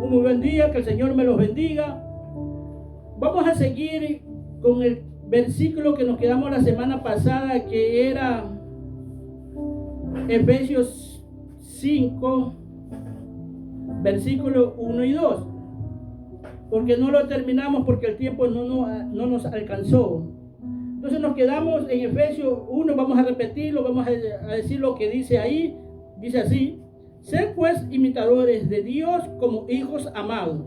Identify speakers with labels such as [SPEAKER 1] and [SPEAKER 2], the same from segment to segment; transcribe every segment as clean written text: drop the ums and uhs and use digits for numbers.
[SPEAKER 1] un muy buen día, que el Señor me los bendiga. Vamos a seguir con el versículo que nos quedamos la semana pasada, que era Efesios 5, versículos 1 y 2. Porque no lo terminamos porque el tiempo no nos alcanzó. Entonces nos quedamos en Efesios 1, vamos a repetirlo, vamos a decir lo que dice ahí. Dice así: sed pues imitadores de Dios como hijos amados,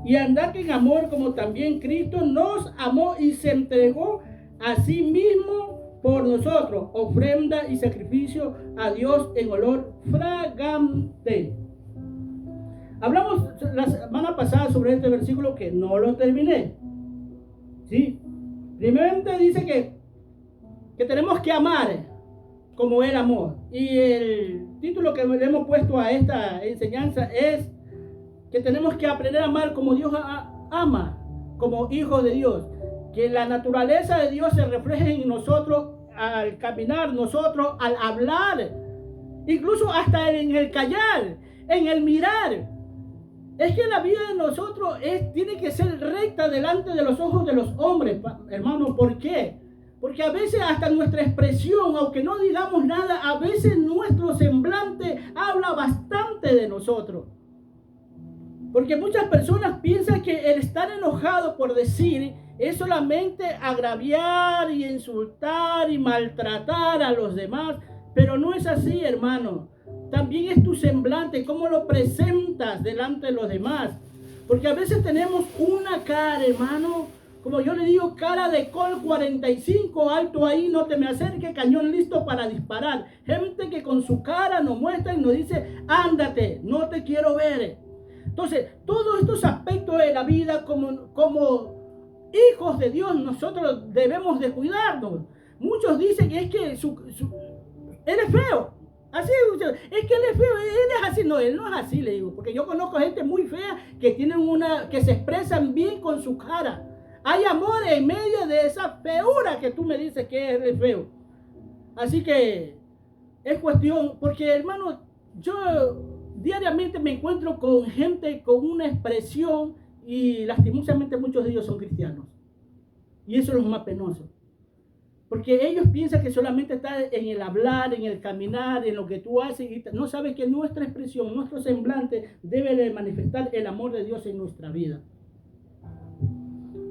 [SPEAKER 1] y andad en amor como también Cristo nos amó y se entregó a sí mismo por nosotros, ofrenda y sacrificio a Dios en olor fragante. Hablamos la semana pasada sobre este versículo que no lo terminé. ¿Sí? Primeramente dice que tenemos que amar como Él amó. Y el título que le hemos puesto a esta enseñanza es que tenemos que aprender a amar como Dios ama, como hijos de Dios. Que la naturaleza de Dios se refleje en nosotros al caminar, nosotros al hablar, incluso hasta en el callar, en el mirar. Es que la vida de nosotros tiene que ser recta delante de los ojos de los hombres, hermano. ¿Por qué? Porque a veces hasta nuestra expresión, aunque no digamos nada, a veces nuestro semblante habla bastante de nosotros. Porque muchas personas piensan que el estar enojado, por decir, es solamente agraviar y insultar y maltratar a los demás. Pero no es así, hermano. También es tu semblante, cómo lo presentas delante de los demás. Porque a veces tenemos una cara, hermano, como yo le digo, cara de Colt 45, alto ahí, no te me acerques, cañón listo para disparar. Gente que con su cara nos muestra y nos dice: ándate, no te quiero ver. Entonces, todos estos aspectos de la vida como hijos de Dios, nosotros debemos de cuidarnos. Muchos dicen que es que él es feo. Así, es que él es feo, él es así. No, él no es así, le digo, porque yo conozco gente muy fea que tienen que se expresan bien con su cara. Hay amor en medio de esa feura que tú me dices que él es feo. Así que es cuestión, porque hermano, yo diariamente me encuentro con gente con una expresión y lastimosamente muchos de ellos son cristianos. Y eso es lo más penoso. Porque ellos piensan que solamente está en el hablar, en el caminar, en lo que tú haces. Y no sabes que nuestra expresión, nuestro semblante debe de manifestar el amor de Dios en nuestra vida.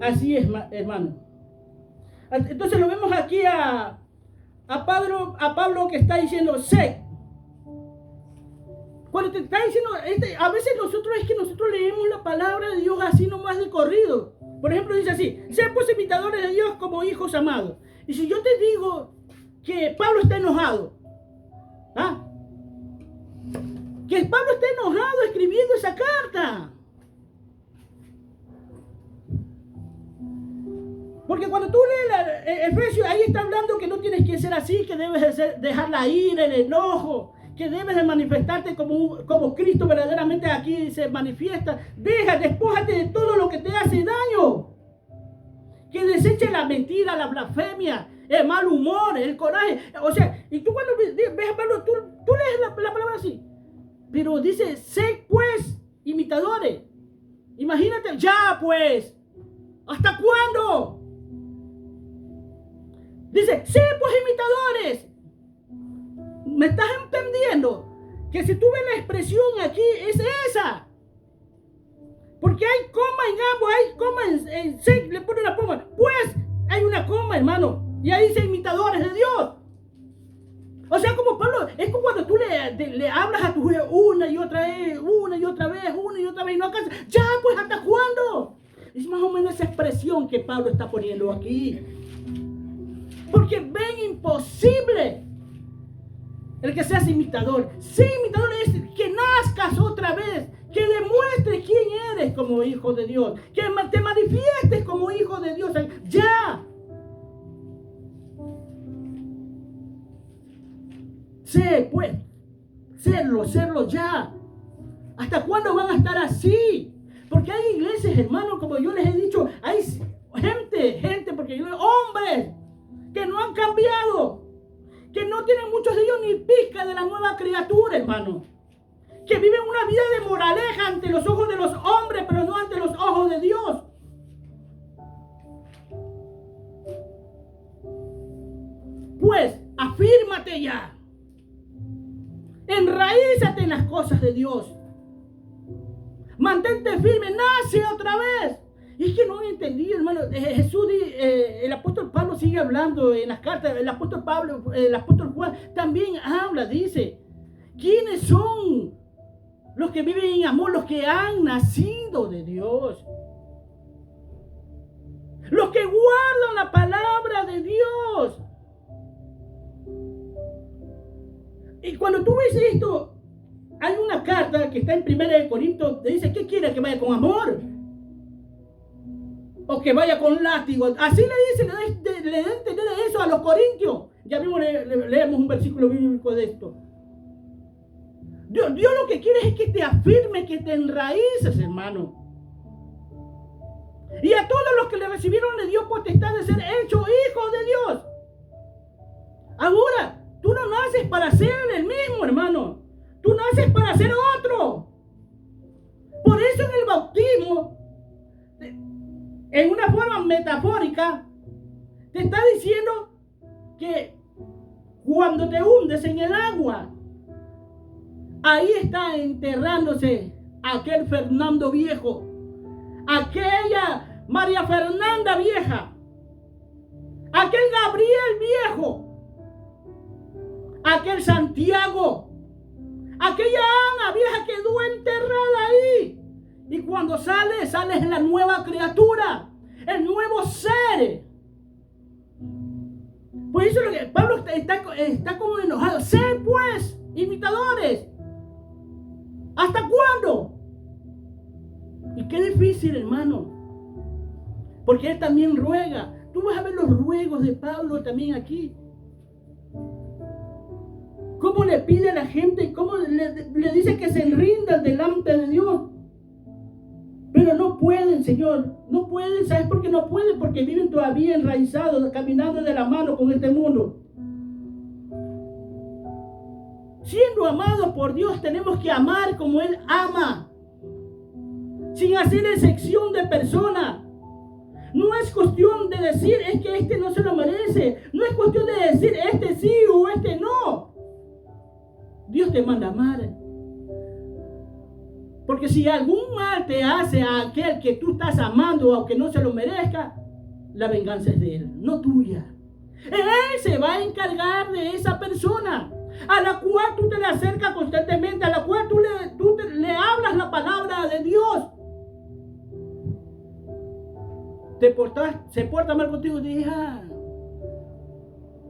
[SPEAKER 1] Así es, hermano. Entonces lo vemos aquí a Pablo que está diciendo: sé. Cuando te está diciendo, a veces nosotros leemos la palabra de Dios así nomás de corrido. Por ejemplo, dice así: sé pues imitadores de Dios como hijos amados. Y si yo te digo que Pablo está enojado, que Pablo está enojado escribiendo esa carta. Porque cuando tú lees Efesios, ahí está hablando que no tienes que ser así, que debes dejar la ira, el enojo, que debes de manifestarte como Cristo verdaderamente aquí se manifiesta. Despójate de todo lo que te hace daño. Que deseche la mentira, la blasfemia, el mal humor, el coraje. O sea, y tú cuando ves a Pablo, tú lees la palabra así. Pero dice: sé pues imitadores. Imagínate, ya pues. ¿Hasta cuándo? Dice: sé pues imitadores. ¿Me estás entendiendo? Que si tú ves la expresión aquí, es esa. Porque hay coma en ambos, hay coma en sé, le pone la coma. Pues hay una coma, hermano. Y ahí dice imitadores de Dios. O sea, como Pablo, es como cuando tú le hablas a tu hijo una y otra vez, y no alcanza. Ya, pues, ¿hasta cuándo? Es más o menos esa expresión que Pablo está poniendo aquí. Porque ven imposible el que seas imitador. Ser imitador es que nazcas otra vez, que demuestres quién eres como hijo de Dios, que te manifiestes como hijo de Dios. Ya. Sé, pues, serlo ya. ¿Hasta cuándo van a estar así? Porque hay iglesias, hermanos, como yo les he dicho, hay gente, porque hombres que no han cambiado, que no tienen muchos de ellos ni pizca de la nueva criatura, hermano. que viven una vida de moraleja ante los ojos de los hombres, pero no ante los ojos de Dios. Pues, afírmate ya. Enraízate en las cosas de Dios. Mantente firme, nace otra vez. Y es que no he entendido, hermano. Jesús, el apóstol Pablo sigue hablando en las cartas. El apóstol Juan también habla, dice, ¿quiénes son los que viven en amor? Los que han nacido de Dios. Los que guardan la palabra de Dios. Y cuando tú ves esto, hay una carta que está en 1 Corintios, te dice, ¿qué quiere? ¿Que vaya con amor? ¿O que vaya con látigo? Así le dice, le da a entender eso a los corintios. Ya mismo leemos un versículo bíblico de esto. Dios lo que quiere es que te afirme, que te enraíces, hermano. Y a todos los que le recibieron le dio potestad de ser hechos hijos de Dios. Ahora, tú no naces para ser el mismo, hermano. Tú naces para ser otro. Por eso en el bautismo, en una forma metafórica, te está diciendo que cuando te hundes en el agua, ahí está enterrándose aquel Fernando viejo, aquella María Fernanda vieja, aquel Gabriel viejo, aquel Santiago, aquella Ana vieja quedó enterrada ahí. Y cuando sales la nueva criatura, el nuevo ser. Por eso lo que Pablo está como enojado. Sed pues imitadores. ¿Hasta cuándo? Y qué difícil, hermano. Porque él también ruega. Tú vas a ver los ruegos de Pablo también aquí. Cómo le pide a la gente, cómo le dice que se rindan delante de Dios. Pero no pueden, Señor, no pueden. ¿Sabes por qué no pueden? Porque viven todavía enraizados, caminando de la mano con este mundo. Siendo amados por Dios, tenemos que amar como Él ama, sin hacer excepción de persona. No es cuestión de decir, es que este no se lo merece. No es cuestión de decir, este sí o este no. Dios te manda a amar. Porque si algún mal te hace a aquel que tú estás amando, aunque no se lo merezca, la venganza es de Él, no tuya. Él se va a encargar de esa persona a la cual tú te le acercas constantemente, a la cual tú le hablas la palabra de Dios. Se porta mal contigo y te dice,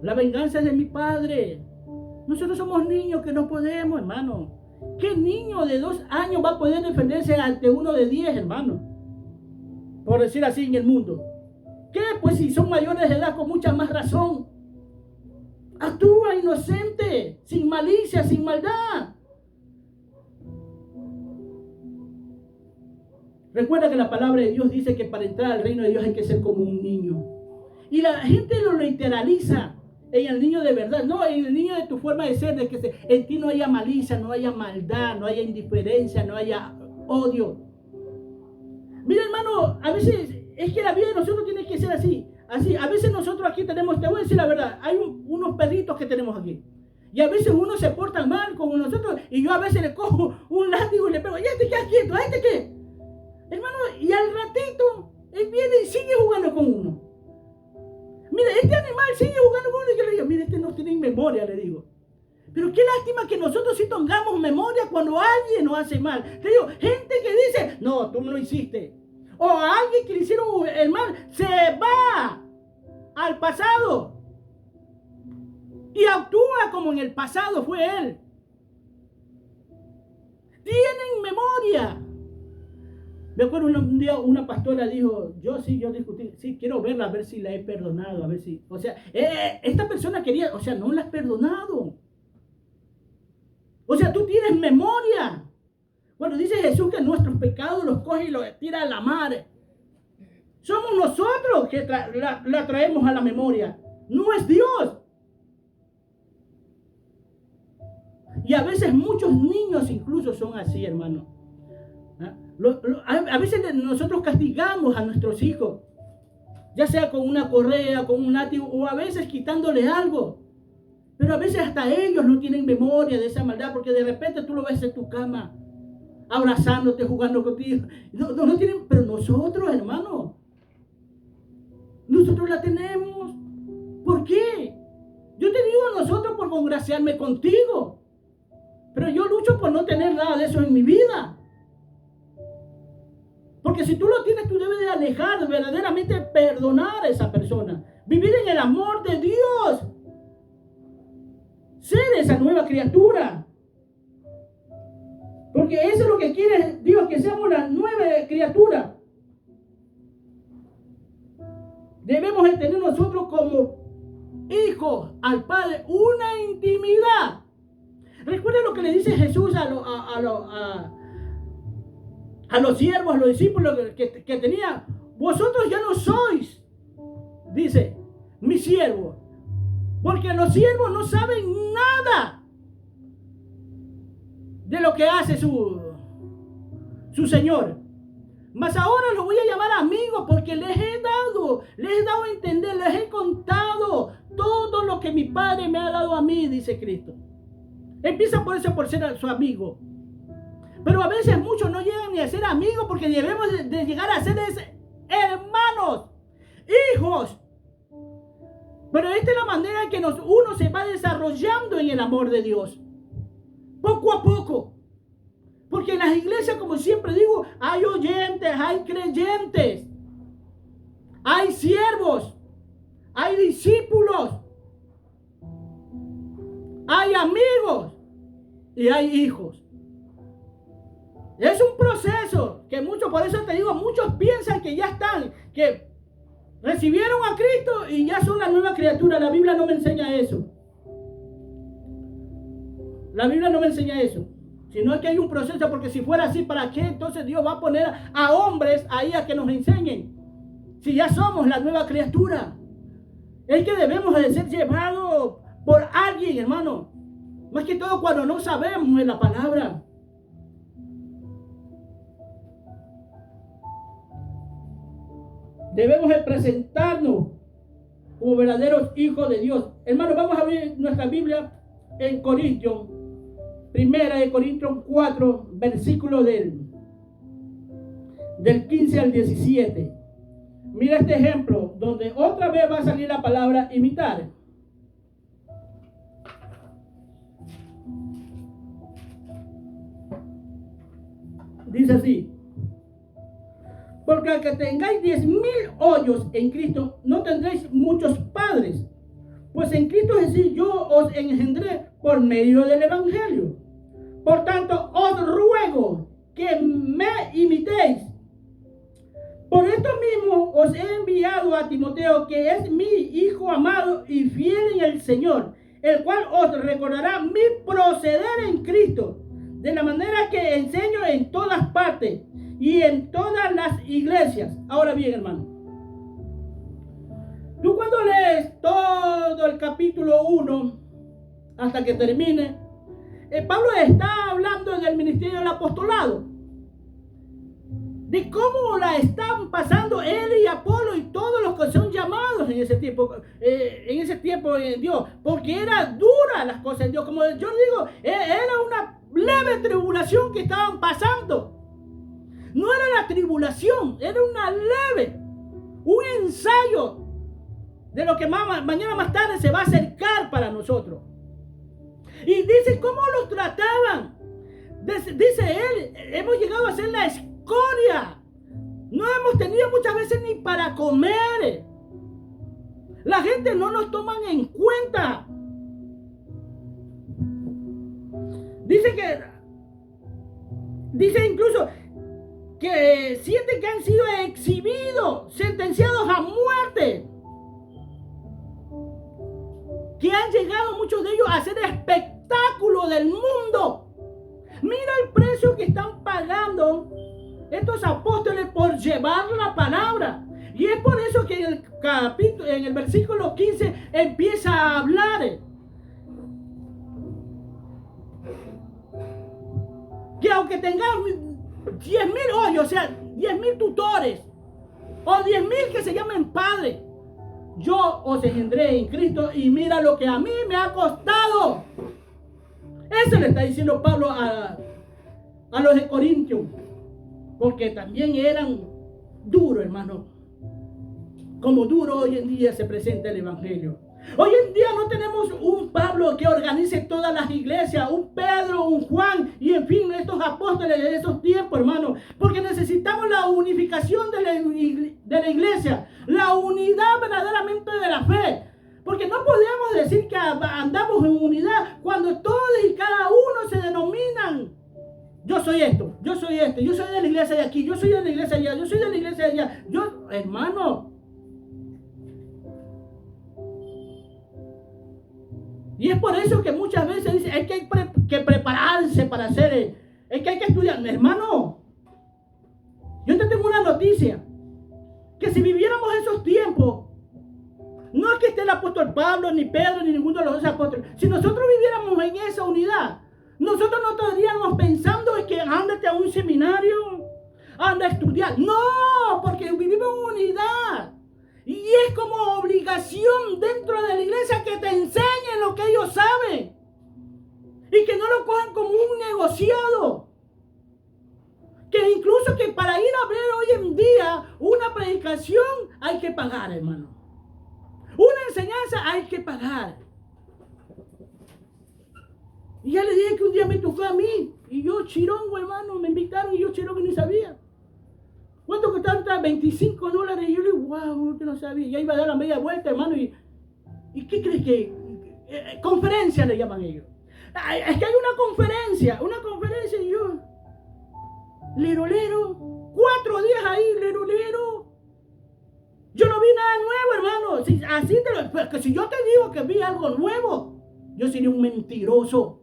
[SPEAKER 1] la venganza es de mi padre. Nosotros somos niños que no podemos, hermano. ¿Qué niño de 2 años va a poder defenderse ante uno de 10, hermano? Por decir así en el mundo. ¿Qué? Pues si son mayores de edad, con mucha más razón. Actúa inocente, sin malicia, sin maldad. Recuerda que la palabra de Dios dice que para entrar al reino de Dios hay que ser como un niño. Y la gente lo literaliza en el niño de verdad. No, en el niño de tu forma de ser, de que en ti no haya malicia, no haya maldad, no haya indiferencia, no haya odio. Mira, hermano, a veces es que la vida de nosotros tiene que ser así. Así, a veces nosotros aquí tenemos, te voy a decir la verdad, hay unos perritos que tenemos aquí. Y a veces uno se porta mal con nosotros y yo a veces le cojo un látigo y le pego, ¿y este qué quieto? ¿A este qué? Hermano, y al ratito, él viene y sigue jugando con uno. Mira, este animal sigue jugando con uno y yo le digo, mira, este no tiene memoria, le digo. Pero qué lástima que nosotros sí tengamos memoria cuando alguien nos hace mal. Te digo, gente que dice, no, tú me lo hiciste. O a alguien que le hicieron el mal, se va al pasado y actúa como en el pasado fue él. Tienen memoria. Me acuerdo un día una pastora dijo, yo discutí, sí, quiero verla, a ver si la he perdonado, a ver si, o sea, esta persona quería, o sea, no la has perdonado. O sea, tú tienes memoria. Cuando dice Jesús que nuestros pecados los coge y los tira a la mar, somos nosotros que la traemos a la memoria, no es Dios. Y a veces muchos niños incluso son así, hermano. A veces nosotros castigamos a nuestros hijos, ya sea con una correa, con un látigo, o a veces quitándole algo. Pero a veces hasta ellos no tienen memoria de esa maldad, porque de repente tú lo ves en tu cama, abrazándote, jugando contigo. No tienen, pero nosotros, hermano, nosotros la tenemos. ¿Por qué? Yo te digo nosotros por congraciarme contigo, pero yo lucho por no tener nada de eso en mi vida. Porque si tú lo tienes, tú debes de alejar, verdaderamente perdonar a esa persona, vivir en el amor de Dios, ser esa nueva criatura. Porque eso es lo que quiere Dios, que seamos la nueva criatura. Debemos de tener nosotros como hijos al Padre una intimidad. Recuerden lo que le dice Jesús a los siervos, a los discípulos que tenía. Vosotros ya no sois, dice, mis siervos, porque los siervos no saben nada de lo que hace su Señor. Mas ahora los voy a llamar amigos, porque les he dado a entender, les he contado todo lo que mi Padre me ha dado a mí, dice Cristo. Empieza por eso, por ser su amigo. Pero a veces muchos no llegan ni a ser amigos, porque debemos de llegar a ser hermanos, hijos. Pero esta es la manera en que uno se va desarrollando en el amor de Dios, poco a poco. Porque en las iglesias, como siempre digo, hay oyentes, hay creyentes, hay siervos, hay discípulos, hay amigos y hay hijos. Es un proceso que muchos, por eso te digo, muchos piensan que ya están, que recibieron a Cristo y ya son la nueva criatura. La Biblia no me enseña eso. La Biblia no me enseña eso. Sino es que hay un proceso, porque si fuera así, ¿para qué entonces Dios va a poner a hombres ahí a que nos enseñen? Si ya somos la nueva criatura. Es que debemos de ser llevados por alguien, hermano. Más que todo cuando no sabemos de la palabra. Debemos de presentarnos como verdaderos hijos de Dios. Hermano, vamos a abrir nuestra Biblia en Corintios. Primera de Corintios 4, versículo del 15 al 17. Mira este ejemplo, donde otra vez va a salir la palabra imitar. Dice así: porque al que tengáis 10,000 hoyos en Cristo, no tendréis muchos padres. Pues en Cristo Jesús yo os engendré por medio del Evangelio. Por tanto, os ruego que me imitéis. Por esto mismo os he enviado a Timoteo, que es mi hijo amado y fiel en el Señor, el cual os recordará mi proceder en Cristo, de la manera que enseño en todas partes y en todas las iglesias. Ahora bien, hermano, tú cuando lees todo el capítulo 1 hasta que termine, Pablo está hablando del ministerio del apostolado, de cómo la están pasando él y Apolo y todos los que son llamados en ese tiempo en Dios, porque era dura las cosas en Dios. Como yo digo, era una leve tribulación que estaban pasando. No era la tribulación, era una leve, un ensayo de lo que mañana más tarde se va a acercar para nosotros. Y dice cómo los trataban. Dice él, hemos llegado a ser la escoria. No hemos tenido muchas veces ni para comer. La gente no nos toma en cuenta. Dice incluso que sienten que han sido exhibidos, sentenciados a muerte. Que han llegado muchos de ellos a hacer espectáculo del mundo. Mira el precio que están pagando estos apóstoles por llevar la palabra. Y es por eso que en el versículo 15 empieza a hablar. Que aunque tengas 10,000 hoy, o sea, 10,000 tutores, o 10,000 que se llamen padres, yo os engendré en Cristo y mira lo que a mí me ha costado. Eso le está diciendo Pablo a los de Corintios, porque también eran duros, hermano. Como duro hoy en día se presenta el evangelio. Hoy en día no tenemos un Pablo que organice todas las iglesias, un Pedro, un Juan y en fin, estos apóstoles de esos tiempos, hermano, porque necesitamos la unificación de la iglesia, la unidad verdaderamente de la fe, porque no podemos decir que andamos en unidad cuando todos y cada uno se denominan: yo soy esto, yo soy este, yo soy de la iglesia de aquí, yo soy de la iglesia de allá, yo soy de la iglesia de allá. Hermano, y es por eso que muchas veces dicen: hay que prepararse para hacer, es que hay que estudiar. Hermano, yo te tengo una noticia, que si viviéramos esos tiempos, no es que esté el apóstol Pablo, ni Pedro, ni ninguno de los otros apóstoles, si nosotros viviéramos en esa unidad, nosotros no estaríamos pensando en que ándate a un seminario, anda a estudiar. No, porque vivimos en unidad. Y es como obligación dentro de la iglesia que te enseñen lo que ellos saben. Y que no lo cojan como un negociado. Que incluso que para ir a ver hoy en día una predicación hay que pagar, hermano. Una enseñanza hay que pagar. Y ya le dije que un día me tocó a mí. Y yo, chirongo, hermano, me invitaron y yo, chirongo, ni sabía. ¿Cuánto costaron? $25. Y yo le digo: wow, que no sabía. Ya iba a dar la media vuelta, hermano. ¿Y qué crees que? Conferencia le llaman ellos. Es que hay una conferencia y yo, lero, 4 días ahí, lero. Yo no vi nada nuevo, hermano. Porque si yo te digo que vi algo nuevo, yo sería un mentiroso.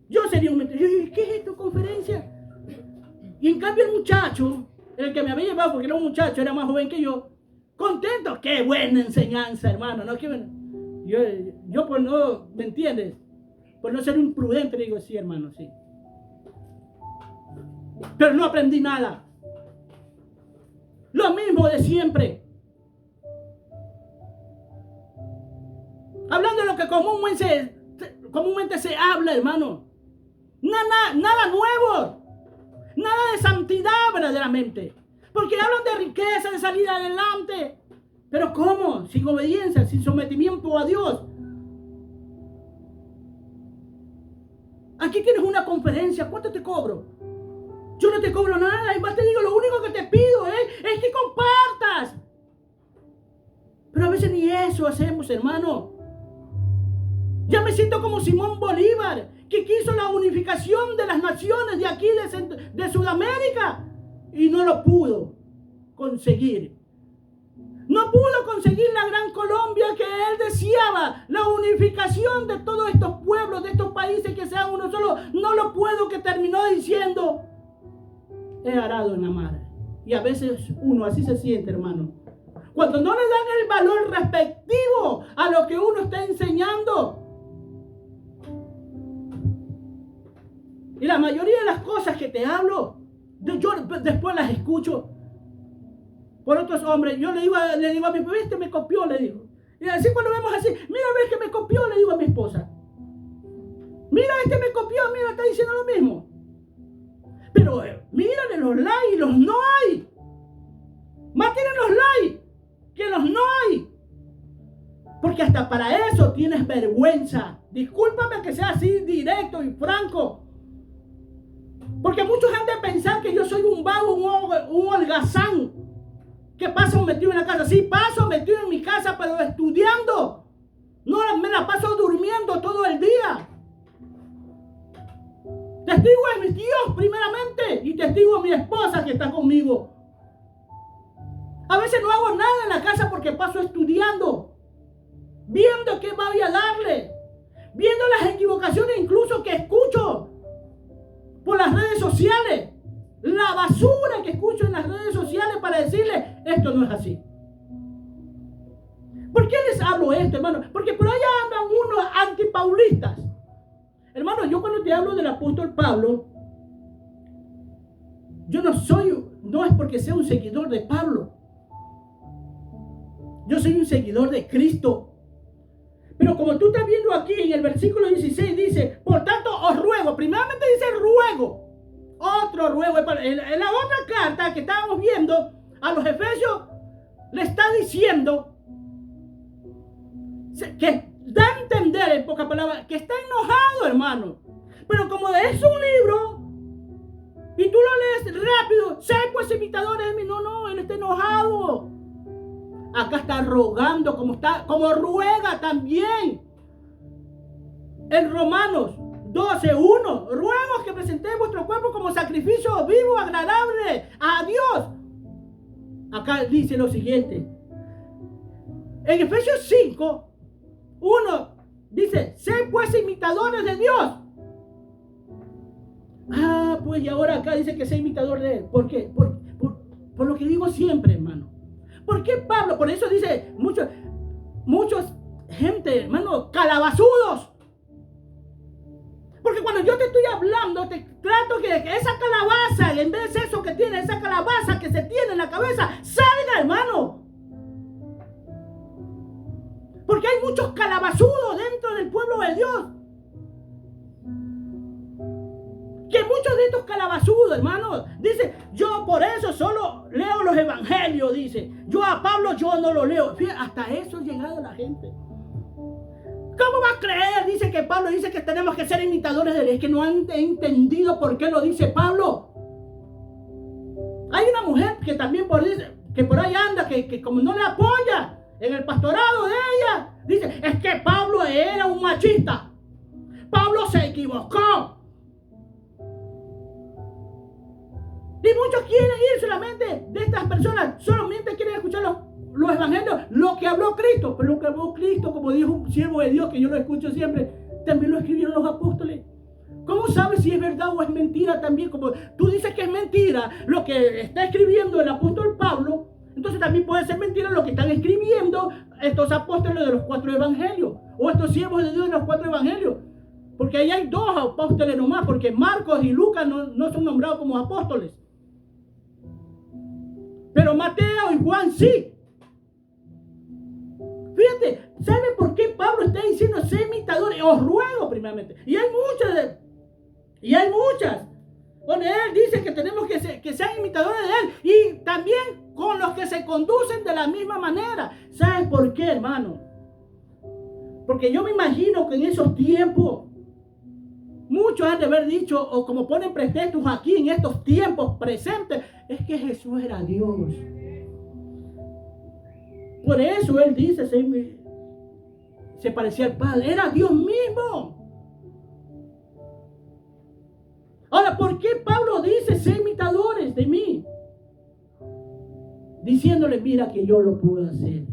[SPEAKER 1] ¿Qué es esto, conferencia? Y en cambio el muchacho, el que me había llevado, porque era un muchacho, era más joven que yo, contento. ¡Qué buena enseñanza, hermano! ¿No? Yo pues no, ¿me entiendes? Por no ser imprudente, le digo: sí, hermano, sí. Pero no aprendí nada. Lo mismo de siempre. Hablando de lo que comúnmente se habla, hermano. Nada nuevo. Nada de santidad verdaderamente. Porque hablan de riqueza, de salir adelante. Pero ¿cómo? Sin obediencia, sin sometimiento a Dios. Aquí tienes una conferencia. ¿Cuánto te cobro? Yo no te cobro nada. Y más te digo, lo único que te pido es que compartas. Pero a veces ni eso hacemos, hermano. Ya me siento como Simón Bolívar, que quiso la unificación de las naciones de aquí, de Sudamérica, y no lo pudo conseguir. No pudo conseguir la gran Colombia que él deseaba, la unificación de todos estos pueblos, de estos países, que sean uno solo. No lo puedo, que terminó diciendo: he arado en la mar. Y a veces uno así se siente, hermano, cuando no le dan el valor respectivo a lo que uno está enseñando. Y la mayoría de las cosas que te hablo, yo después las escucho por otros hombres. Yo le digo a mi esposa: este me copió, le digo. Y así cuando vemos así: mira, ves que me copió, le digo a mi esposa. Mira, este me copió, mira, está diciendo lo mismo. Pero mírale los likes, los no hay. Más tienen los likes que los no hay. Porque hasta para eso tienes vergüenza. Discúlpame que sea así directo y franco. Porque muchos han de pensar que yo soy un vago, un holgazán, que paso metido en la casa. Sí, paso metido en mi casa, pero estudiando. No me la paso durmiendo todo el día. Testigo es mi Dios primeramente, y testigo es mi esposa que está conmigo. A veces no hago nada en la casa porque paso estudiando, viendo qué voy a darle, viendo las equivocaciones incluso que escucho por las redes sociales, la basura que escucho en las redes sociales para decirles: esto no es así. ¿Por qué les hablo esto, hermano? Porque por allá andan unos antipaulistas, Hermano, yo cuando te hablo del apóstol Pablo, yo no es porque sea un seguidor de Pablo. Yo soy un seguidor de Cristo. Pero como tú estás viendo aquí en el versículo 16 dice, por tanto os ruego, primeramente dice ruego, otro ruego. En la otra carta que estábamos viendo a los Efesios, le está diciendo que da a entender en pocas palabras que está enojado, hermano. Pero como es un libro y tú lo lees rápido, sé pues imitadores de mí. No, él está enojado. Acá está rogando, como ruega también. En Romanos 12:1, ruego que presentéis vuestro cuerpo como sacrificio vivo, agradable a Dios. Acá dice lo siguiente. En Efesios 5:1 dice, sed pues imitadores de Dios. Pues y ahora acá dice que sea imitador de Él. ¿Por qué? Por lo que digo siempre, hermano. ¿Por qué Pablo? Por eso dice muchos gente, hermano, calabazudos. Porque cuando yo te estoy hablando, te trato que esa calabaza, en vez de eso que tiene, esa calabaza que se tiene en la cabeza, salga, hermano. Porque hay muchos calabazudos dentro del pueblo de Dios. Que muchos de estos calabazudos, hermanos, dice, yo por eso solo leo los evangelios, dice. Yo a Pablo yo no lo leo. Fíjate, hasta eso ha llegado la gente. ¿Cómo va a creer? Dice que Pablo dice que tenemos que ser imitadores de él. Es que no han entendido por qué lo dice Pablo. Hay una mujer que también por ahí anda, que como no le apoya en el pastorado de ella, dice, es que Pablo era un machista. Pablo se equivocó. Y muchos quieren ir solamente de estas personas, solamente quieren escuchar los evangelios, lo que habló Cristo. Pero lo que habló Cristo, como dijo un siervo de Dios, que yo lo escucho siempre, también lo escribieron los apóstoles. ¿Cómo sabes si es verdad o es mentira también? Como tú dices que es mentira lo que está escribiendo el apóstol Pablo, entonces también puede ser mentira lo que están escribiendo estos apóstoles de los 4 evangelios, o estos siervos de Dios de los 4 evangelios. Porque ahí hay 2 apóstoles nomás, porque Marcos y Lucas no son nombrados como apóstoles. Pero Mateo y Juan sí. Fíjate, ¿sabe por qué Pablo está diciendo ser imitadores? Os ruego primeramente. Y hay muchas. Donde él dice que tenemos que ser imitadores de él. Y también con los que se conducen de la misma manera. ¿Sabes por qué, hermano? Porque yo me imagino que en esos tiempos muchos han de haber dicho, o como ponen pretextos aquí en estos tiempos presentes, es que Jesús era Dios. Por eso él dice, se parecía al Padre, era Dios mismo. Ahora, ¿por qué Pablo dice, sé imitadores de mí? Diciéndole, mira que yo lo puedo hacer.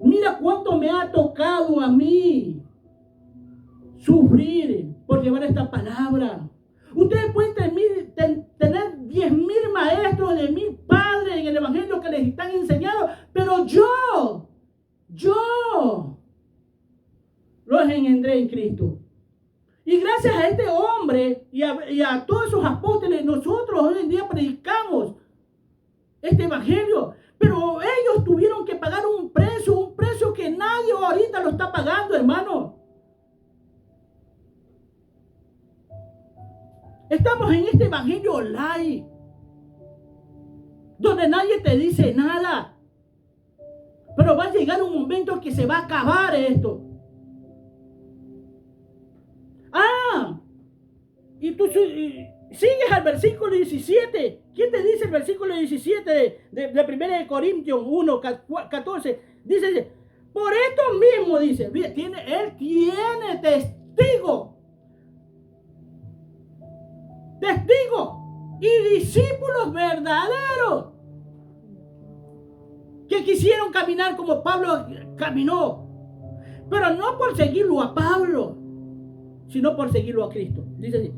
[SPEAKER 1] Mira cuánto me ha tocado a mí sufrir por llevar esta palabra. Ustedes pueden tener 10,000 maestros de 1,000 padres en el evangelio que les están enseñando, pero yo los engendré en Cristo. Y gracias a este hombre y a todos esos apóstoles, nosotros hoy en día predicamos este evangelio. Pero ellos tuvieron que pagar un precio que nadie ahorita lo está pagando, hermano. Estamos en este evangelio live, donde nadie te dice nada. Pero va a llegar un momento que se va a acabar esto. Y tú sigues al versículo 17. ¿Quién te dice el versículo 17 de 1 Corintios 1:14? Dice, por esto mismo, dice, él tiene testigo y discípulos verdaderos que quisieron caminar como Pablo caminó, pero no por seguirlo a Pablo, sino por seguirlo a Cristo. Dice así,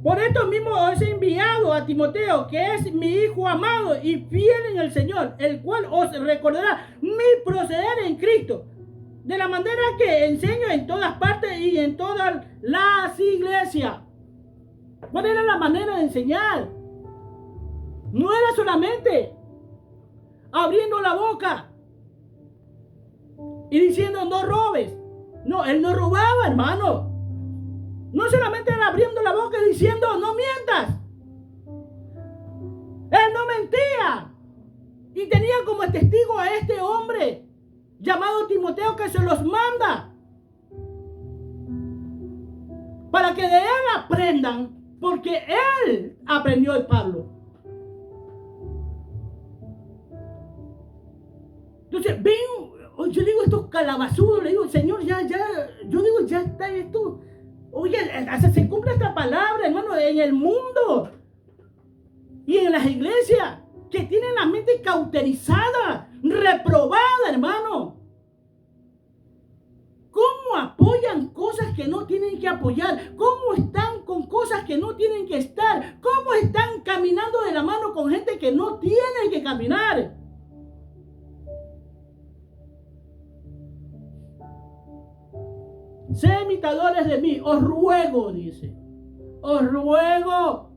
[SPEAKER 1] por esto mismo os he enviado a Timoteo, que es mi hijo amado y fiel en el Señor, el cual os recordará mi proceder en Cristo. de la manera que enseño en todas partes y en todas las iglesias. ¿Cuál era la manera de enseñar? No era solamente abriendo la boca y diciendo no robes. No, él no robaba, hermano. No solamente era abriendo la boca y diciendo no mientas. Él no mentía. Y tenía como testigo a este hombre llamado Timoteo, que se los manda para que de él aprendan, porque él aprendió de Pablo. Entonces, ven, yo digo estos calabazudos, le digo, Señor, ya, yo digo, ya está esto. Oye, hasta se cumple esta palabra, hermano, en el mundo y en las iglesias que tienen la mente cauterizada, reprobada, hermano. ¿Cómo apoyan cosas que no tienen que apoyar? ¿Cómo están con cosas que no tienen que estar? ¿Cómo están caminando de la mano con gente que no tienen que caminar? Sé imitadores de mí, os ruego, dice. Os ruego.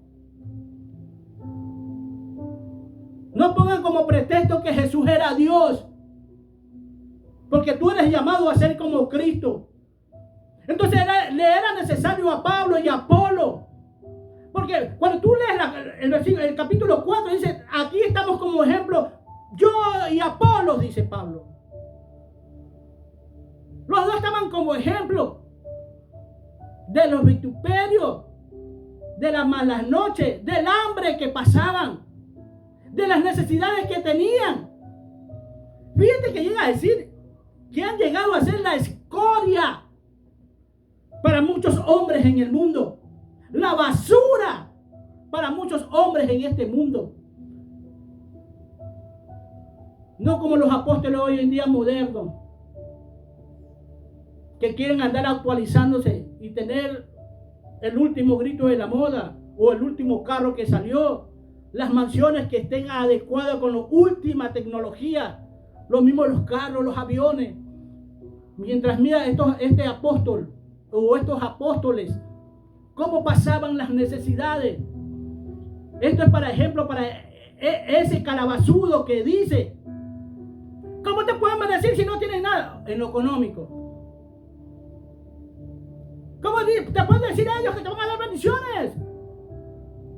[SPEAKER 1] No pongan como pretexto que Jesús era Dios, porque tú eres llamado a ser como Cristo. Entonces le era necesario a Pablo y a Apolo. Porque cuando tú lees el capítulo 4, dice, aquí estamos como ejemplo, yo y Apolo, dice Pablo. Los dos estaban como ejemplo de los vituperios, de las malas noches, del hambre que pasaban, de las necesidades que tenían. Fíjate que llega a decir que han llegado a ser la escoria para muchos hombres en el mundo, la basura para muchos hombres en este mundo. No como los apóstoles hoy en día modernos, que quieren andar actualizándose y tener el último grito de la moda o el último carro que salió, las mansiones que estén adecuadas con la última tecnología, lo mismo los carros, los aviones. Mientras mira este apóstol o estos apóstoles, cómo pasaban las necesidades. Esto es para ejemplo para ese calabazudo que dice, ¿cómo te pueden bendecir si no tienen nada? En lo económico. ¿Cómo te pueden decir a ellos que te van a dar bendiciones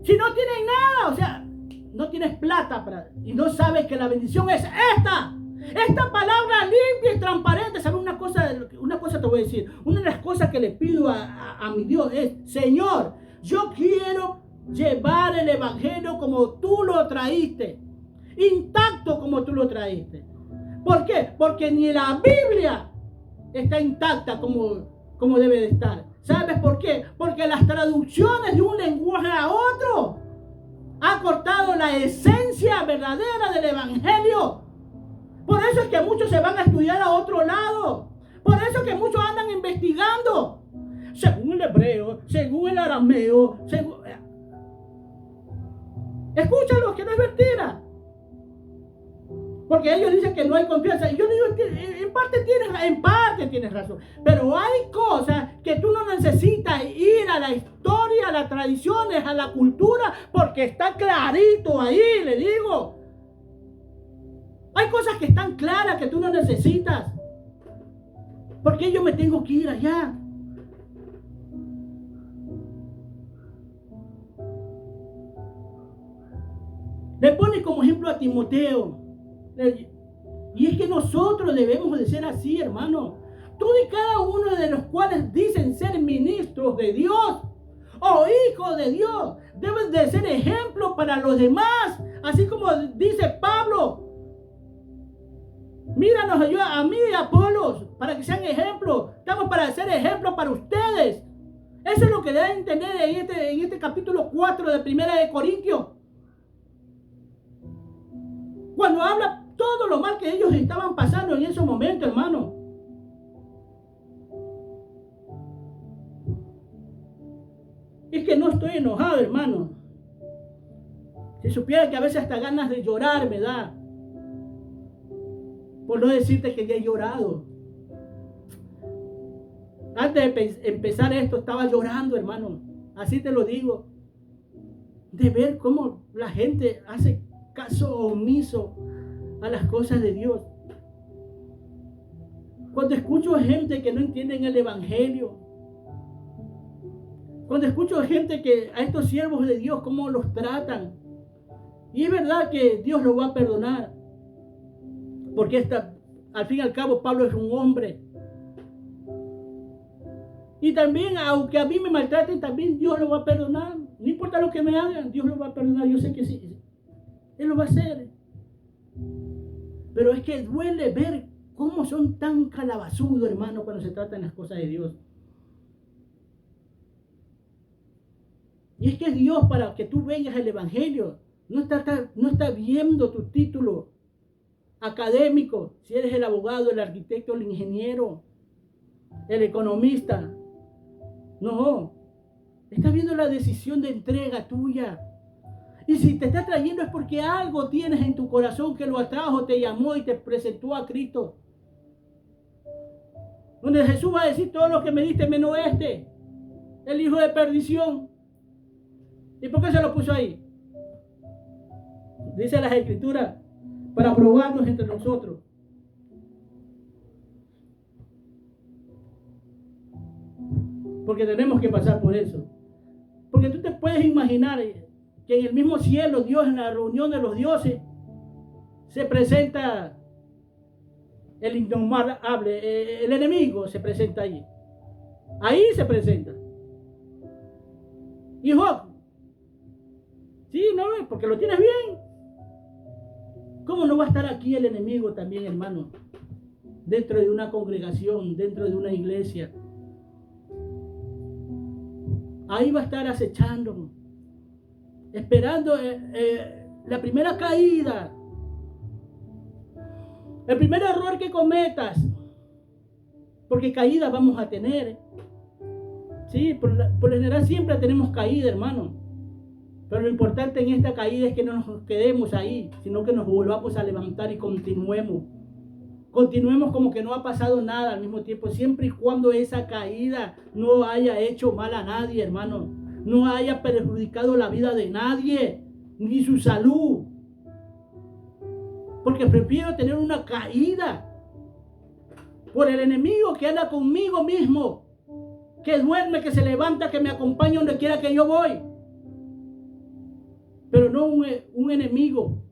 [SPEAKER 1] si no tienen nada? O sea, no tienes plata y no sabes que la bendición es esta. Esta palabra limpia y transparente. ¿Sabes una cosa? Una cosa te voy a decir. Una de las cosas que le pido a mi Dios es, Señor, yo quiero llevar el evangelio como tú lo traíste, intacto como tú lo traíste. ¿Por qué? Porque ni la Biblia está intacta como debe de estar. ¿Sabes por qué? Porque las traducciones de un lenguaje a otro ha cortado la esencia verdadera del evangelio. Por eso es que muchos se van a estudiar a otro lado. Por eso es que muchos andan investigando según el hebreo, según el arameo, escúchalo, que no es mentira. Porque ellos dicen que no hay confianza. Y yo digo que en parte tienes razón. Pero hay cosas que tú no necesitas ir a la historia, a las tradiciones, a la cultura, porque está clarito ahí, le digo. Hay cosas que están claras que tú no necesitas. Porque yo me tengo que ir allá. Le pone como ejemplo a Timoteo. Y es que nosotros debemos de ser así, hermano. Todos y cada uno de los cuales dicen ser ministros de Dios o hijos de Dios deben de ser ejemplo para los demás. Así como dice Pablo, míranos a mí y a Apolos para que sean ejemplos. Estamos para ser ejemplos para ustedes. Eso es lo que deben entender en este capítulo 4 de 1 de Corintios. Cuando habla todo lo mal que ellos estaban pasando en ese momento, hermano. Es que no estoy enojado, hermano. Si supiera que a veces hasta ganas de llorar me da. Por no decirte que ya he llorado. Antes de empezar esto estaba llorando, hermano. Así te lo digo. De ver cómo la gente hace caso omiso a las cosas de Dios. Cuando escucho gente que no entienden el evangelio. Cuando escucho gente que a estos siervos de Dios cómo los tratan. Y es verdad que Dios los va a perdonar. Porque al fin y al cabo Pablo es un hombre. Y también, aunque a mí me maltraten, también Dios lo va a perdonar. No importa lo que me hagan, Dios lo va a perdonar. Yo sé que sí, Él lo va a hacer. Pero es que duele ver cómo son tan calabazudos, hermano, cuando se tratan las cosas de Dios. Y es que Dios, para que tú vengas al evangelio, no está viendo tu título académico, si eres el abogado, el arquitecto, el ingeniero, el economista. No, está viendo la decisión de entrega tuya. Y si te está trayendo es porque algo tienes en tu corazón que lo atrajo, te llamó y te presentó a Cristo. Donde Jesús va a decir: todo lo que me diste menos el hijo de perdición. ¿Y por qué se lo puso ahí? Dice las Escrituras, para probarnos entre nosotros. Porque tenemos que pasar por eso. Porque tú te puedes imaginar que en el mismo cielo, Dios, en la reunión de los dioses, se presenta el indomable, el enemigo se presenta allí. Ahí se presenta. Y Job, sí, no, porque lo tienes bien. ¿Cómo no va a estar aquí el enemigo también, hermano? Dentro de una congregación, dentro de una iglesia. Ahí va a estar acechando, esperando la primera caída, el primer error que cometas, porque caídas vamos a tener. Sí, por lo general siempre tenemos caída, hermano. Pero lo importante en esta caída es que no nos quedemos ahí, sino que nos volvamos a levantar y continuemos. Continuemos como que no ha pasado nada al mismo tiempo, siempre y cuando esa caída no haya hecho mal a nadie, hermano. No haya perjudicado la vida de nadie, ni su salud. Porque prefiero tener una caída por el enemigo que anda conmigo mismo, que duerme, que se levanta, que me acompaña donde quiera que yo voy. Pero no un enemigo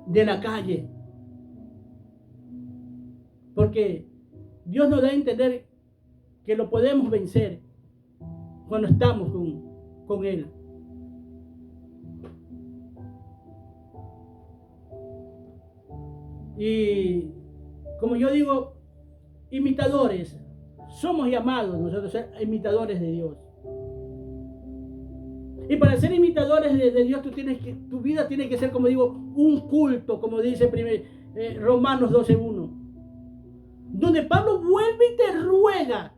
[SPEAKER 1] de la calle. Porque Dios nos da a entender que lo podemos vencer cuando estamos con Él. Y como yo digo, imitadores, somos llamados nosotros a ser imitadores de Dios. Y para ser imitadores de Dios, tu vida tiene que ser, como digo, un culto, como dice Romanos 12:1. Donde Pablo vuelve y te ruega.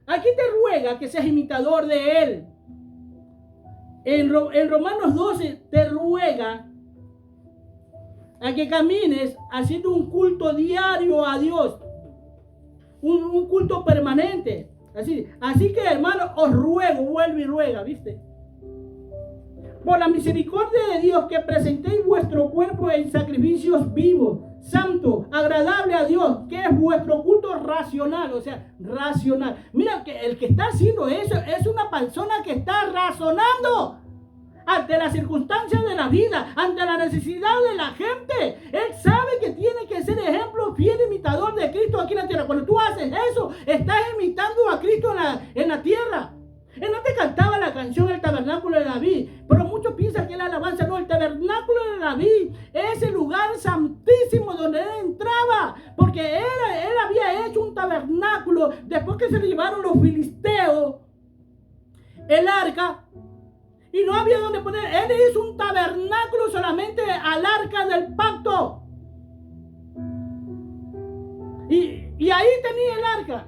[SPEAKER 1] Aquí te ruega que seas imitador de Él. En Romanos 12 te ruega a que camines haciendo un culto diario a Dios. Un culto permanente. Así que, hermano, os ruego, vuelve y ruega, ¿viste? Por la misericordia de Dios, que presentéis vuestro cuerpo en sacrificios vivos, santo, agradable a Dios, que es vuestro culto racional, o sea, racional. Mira que el que está haciendo eso es una persona que está razonando ante las circunstancias de la vida, ante la necesidad de la gente. Él sabe que tiene que ser ejemplo, fiel imitador de Cristo aquí en la tierra. Cuando tú haces eso, estás imitando a Cristo en la tierra. Él no te cantaba la canción El Tabernáculo de David, pero muchos piensan que es la alabanza. No, el Tabernáculo de David es el lugar santísimo donde él entraba, porque él había hecho un tabernáculo después que se le llevaron los filisteos el arca y no había donde poner. Él hizo un tabernáculo solamente al arca del pacto, y ahí tenía el arca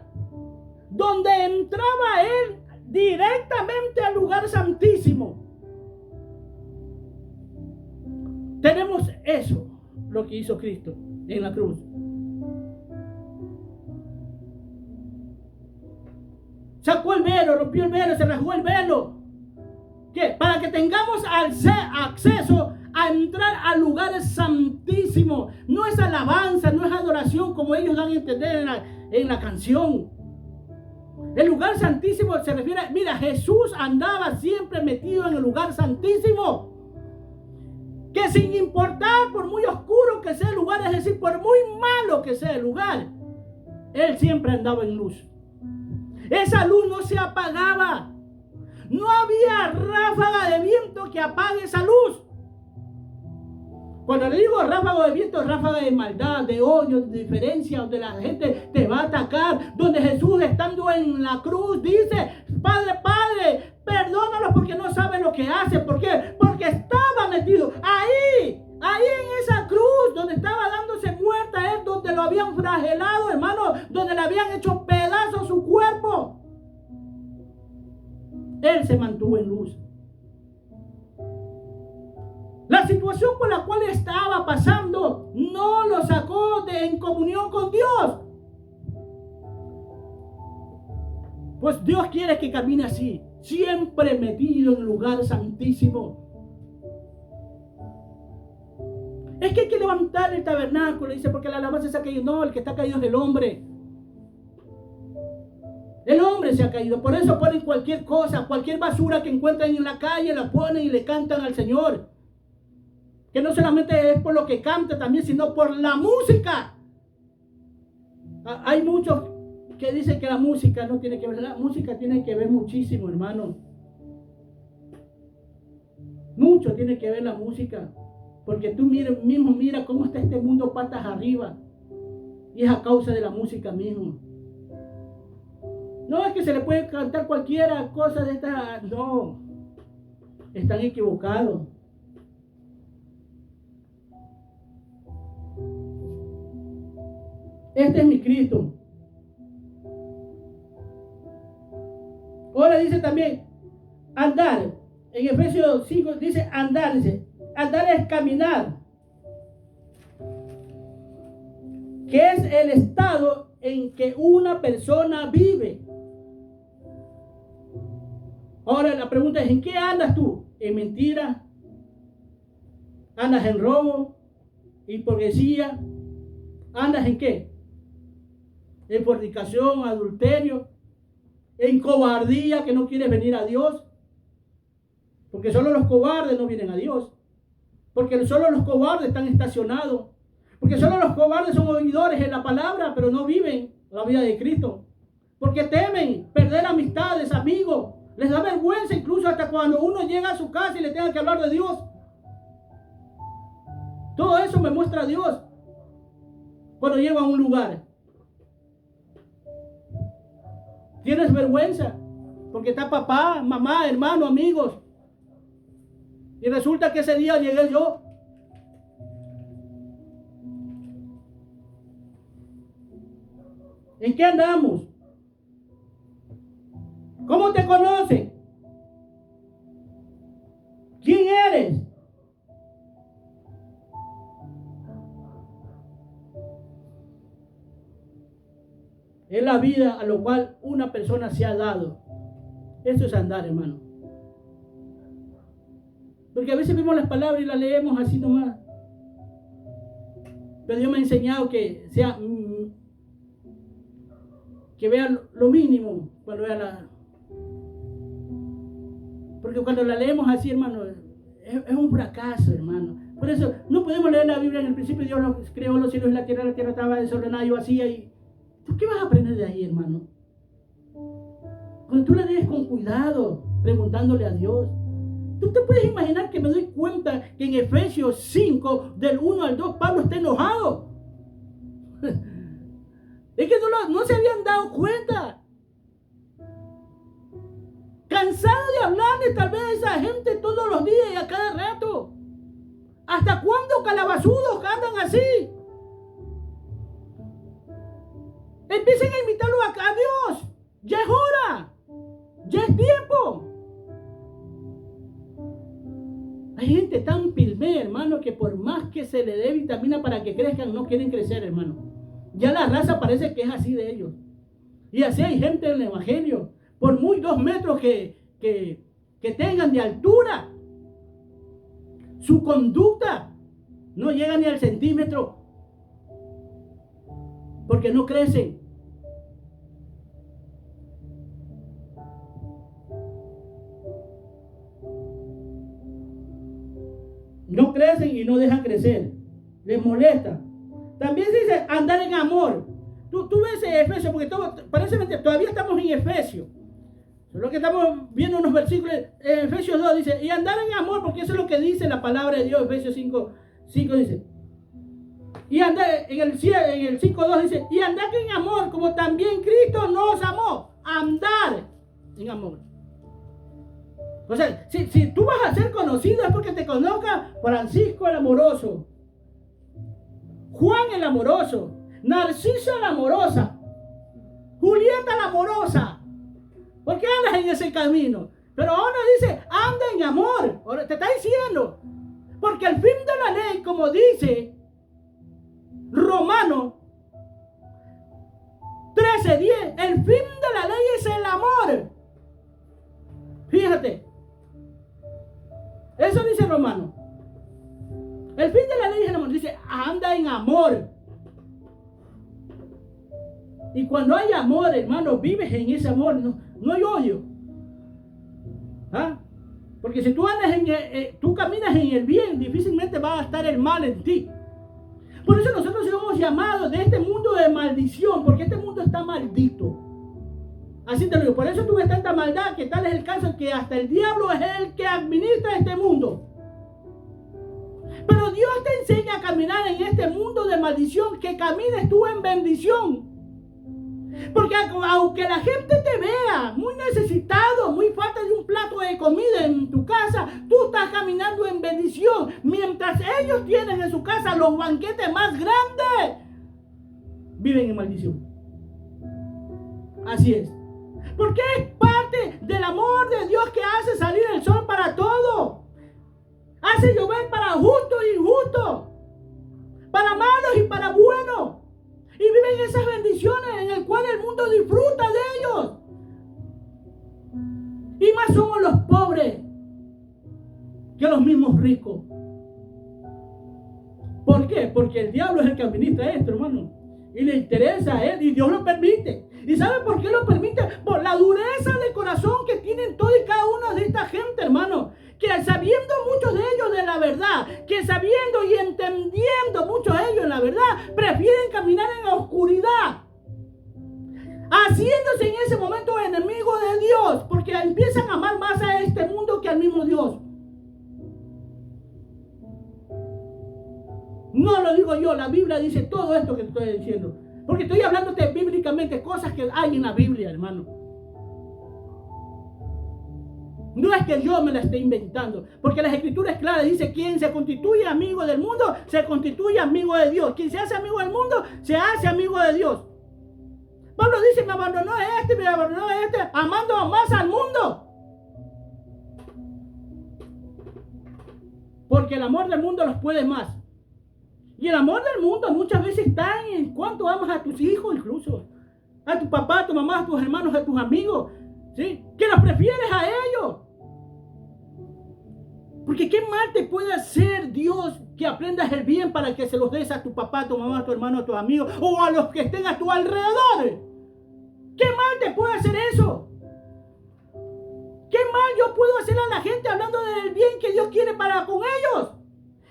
[SPEAKER 1] donde entraba él directamente al lugar santísimo. Tenemos eso, lo que hizo Cristo en la cruz. Sacó el velo, rompió el velo, se rasgó el velo. ¿Qué? Para que tengamos acceso a entrar al lugar santísimo. No es alabanza, no es adoración como ellos dan a entender en la canción. El lugar santísimo se refiere, mira, Jesús andaba siempre metido en el lugar santísimo. Que sin importar por muy oscuro que sea el lugar, es decir, por muy malo que sea el lugar, Él siempre andaba en luz. Esa luz no se apagaba. No había ráfaga de viento que apague esa luz. Cuando le digo ráfaga de viento, ráfaga de maldad, de odio, de diferencia, donde la gente te va a atacar, donde Jesús estando en la cruz dice, Padre, Padre, perdónalos porque no saben lo que hacen. ¿Por qué? Porque estaba metido ahí en esa cruz, donde estaba dándose muerta él, donde lo habían flagelado, hermano, donde le habían hecho pedazos su cuerpo. Él se mantuvo en luz. La situación por la cual estaba pasando no lo sacó en comunión con Dios. Pues Dios quiere que camine así, siempre metido en el lugar santísimo. Es que hay que levantar el tabernáculo, dice, porque la alabanza se ha caído. No, el que está caído es el hombre. El hombre se ha caído. Por eso ponen cualquier cosa, cualquier basura que encuentran en la calle, la ponen y le cantan al Señor. Que no solamente es por lo que canta también, sino por la música. Hay muchos que dicen que la música no tiene que ver. La música tiene que ver muchísimo, hermano. Mucho tiene que ver la música. Porque tú mismo mira cómo está este mundo patas arriba. Y es a causa de la música mismo. No es que se le puede cantar cualquiera cosa de esta. No. Están equivocados. Este es mi Cristo. Ahora dice también andar. En Efesios 5 dice andar. Dice, andar es caminar. Que es el estado en que una persona vive. Ahora la pregunta es, ¿en qué andas tú? ¿En mentira? ¿Andas en robo? ¿Hipocresía? ¿Andas en qué? ¿En fornicación, adulterio? ¿En cobardía, que no quieres venir a Dios? Porque solo los cobardes no vienen a Dios. Porque solo los cobardes están estacionados. Porque solo los cobardes son oidores en la palabra, pero no viven la vida de Cristo. Porque temen perder amistades, amigos. Les da vergüenza incluso hasta cuando uno llega a su casa y le tenga que hablar de Dios. Todo eso me muestra a Dios cuando llego a un lugar. ¿Tienes vergüenza? Porque está papá, mamá, hermano, amigos. Y resulta que ese día llegué yo. ¿En qué andamos? ¿Cómo te conocen? ¿Quién eres? Es la vida a lo cual una persona se ha dado. Eso es andar, hermano. Porque a veces vemos las palabras y las leemos así nomás. Pero Dios me ha enseñado que vean lo mínimo cuando vean la. Porque cuando la leemos así, hermano, es un fracaso, hermano. Por eso no podemos leer la Biblia. En el principio Dios creó los cielos y la tierra estaba desordenada y vacía. Y ¿tú qué vas a aprender de ahí, hermano? Cuando tú la lees con cuidado, preguntándole a Dios. ¿Tú te puedes imaginar que me doy cuenta que en Efesios 5, del 1 al 2, Pablo está enojado? Es que no se habían dado cuenta. Cansado de hablarle tal vez a esa gente todos los días y a cada rato. ¿Hasta cuándo calabazudos andan así? Empiecen a invitarlo a Dios. Ya es hora. Ya es tiempo. Hay gente tan pilmea, hermano, que por más que se le dé vitamina para que crezcan, no quieren crecer, hermano. Ya la raza parece que es así de ellos. Y así hay gente en el evangelio. por muy 2 metros que tengan de altura. Su conducta no llega ni al centímetro, porque no crecen. No crecen y no dejan crecer. Les molesta. También se dice andar en amor. Tú ves Efesios, porque parece mentira, todavía estamos en Efesios. Solo que estamos viendo unos versículos. Efesios 2 dice, y andar en amor, porque eso es lo que dice la palabra de Dios. Efesios 5 dice. Y andar, en el 5:2 dice, y andar en amor, como también Cristo nos amó. Andar en amor. O sea, si tú vas a ser conocido es porque te conozca Francisco el amoroso, Juan el amoroso, Narciso la amorosa, Julieta la amorosa. ¿Por qué andas en ese camino? Pero ahora dice, anda en amor. Ahora te está diciendo, porque el fin de la ley, como dice Romanos 13:10, el fin de la ley es el amor. Fíjate. Eso dice Romano. El fin de la ley es el amor. Dice, anda en amor. Y cuando hay amor, hermano, vives en ese amor. No hay odio. ¿Ah? Porque si tú andas tú caminas en el bien, difícilmente va a estar el mal en ti. Por eso nosotros somos llamados de este mundo de maldición, porque este mundo está maldito. Así te lo digo. Por eso tú ves tanta maldad, que tal es el caso que hasta el diablo es el que administra este mundo. Pero Dios te enseña a caminar en este mundo de maldición, que camines tú en bendición. Porque aunque la gente te vea muy necesitado, muy falta de un plato de comida en tu casa, tú estás caminando en bendición. Mientras ellos tienen en su casa los banquetes más grandes, viven en maldición. Así es. Porque es parte del amor de Dios que hace salir el sol para todo. Hace llover para justos e injustos, para malos y para buenos. Y viven esas bendiciones en el cual el mundo disfruta de ellos. Y más somos los pobres que los mismos ricos. ¿Por qué? Porque el diablo es el que administra esto, hermano. Y le interesa a él, y Dios lo permite. ¿Y sabe por qué lo permite? Por la dureza de corazón que tienen toda y cada una de esta gente, hermano. Que sabiendo muchos de ellos de la verdad, que sabiendo y entendiendo muchos de ellos la verdad, prefieren caminar en la oscuridad, haciéndose en ese momento enemigos de Dios, porque empiezan a amar más a este mundo que al mismo Dios. No lo digo yo, la Biblia dice todo esto que te estoy diciendo, porque estoy hablándote bíblicamente cosas que hay en la Biblia, hermano. No es que yo me la esté inventando, porque las escrituras claras dice: quien se constituye amigo del mundo, se constituye amigo de Dios. Quien se hace amigo del mundo, se hace amigo de Dios. Pablo dice: me abandonó amando más al mundo. Porque el amor del mundo los puede más. Y el amor del mundo muchas veces está en cuánto amas a tus hijos, incluso a tu papá, a tu mamá, a tus hermanos, a tus amigos, ¿sí? Que los prefieres a ellos. Porque qué mal te puede hacer Dios que aprendas el bien para que se los des a tu papá, a tu mamá, a tu hermano, a tus amigos o a los que estén a tu alrededor. ¿Qué mal te puede hacer eso? ¿Qué mal yo puedo hacer a la gente hablando del bien que Dios quiere para con ellos?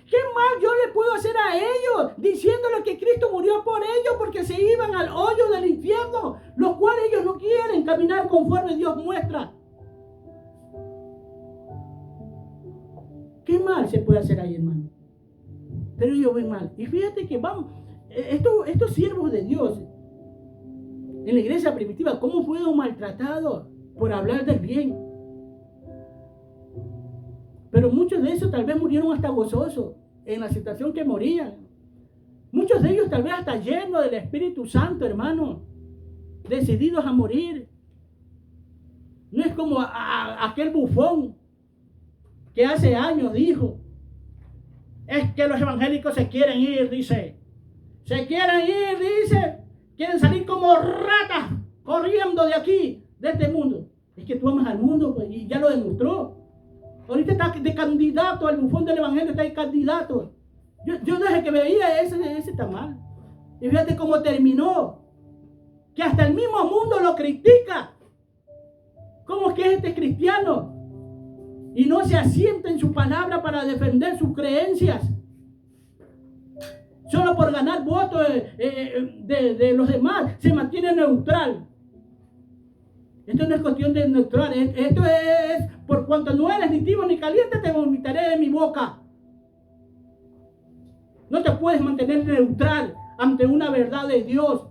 [SPEAKER 1] ¿Qué mal yo le puedo hacer a ellos diciéndole que Cristo murió por ellos porque se iban al hoyo del infierno, los cuales ellos no quieren caminar conforme Dios muestra? ¿Qué mal se puede hacer ahí, hermano? Pero ellos ven mal. Y fíjate que vamos, estos siervos de Dios en la iglesia primitiva, ¿cómo fueron maltratados por hablar del bien? Pero muchos de esos tal vez murieron hasta gozosos en la situación que morían. Muchos de ellos tal vez hasta llenos del Espíritu Santo, hermano, decididos a morir. No es como aquel bufón que hace años dijo: es que los evangélicos se quieren ir, dice. Se quieren ir, dice. Quieren salir como ratas corriendo de aquí, de este mundo. Es que tú amas al mundo, pues, y ya lo demostró. Ahorita está de candidato al bufón del evangelio, está de candidato. Yo desde que veía ese está mal. Y fíjate cómo terminó. Que hasta el mismo mundo lo critica. ¿Cómo es que este es cristiano? Y no se asienta en su palabra para defender sus creencias. Solo por ganar votos de los demás. Se mantiene neutral. Esto no es cuestión de neutral. Esto es por cuanto no eres ni tibio ni caliente, te vomitaré de mi boca. No te puedes mantener neutral ante una verdad de Dios.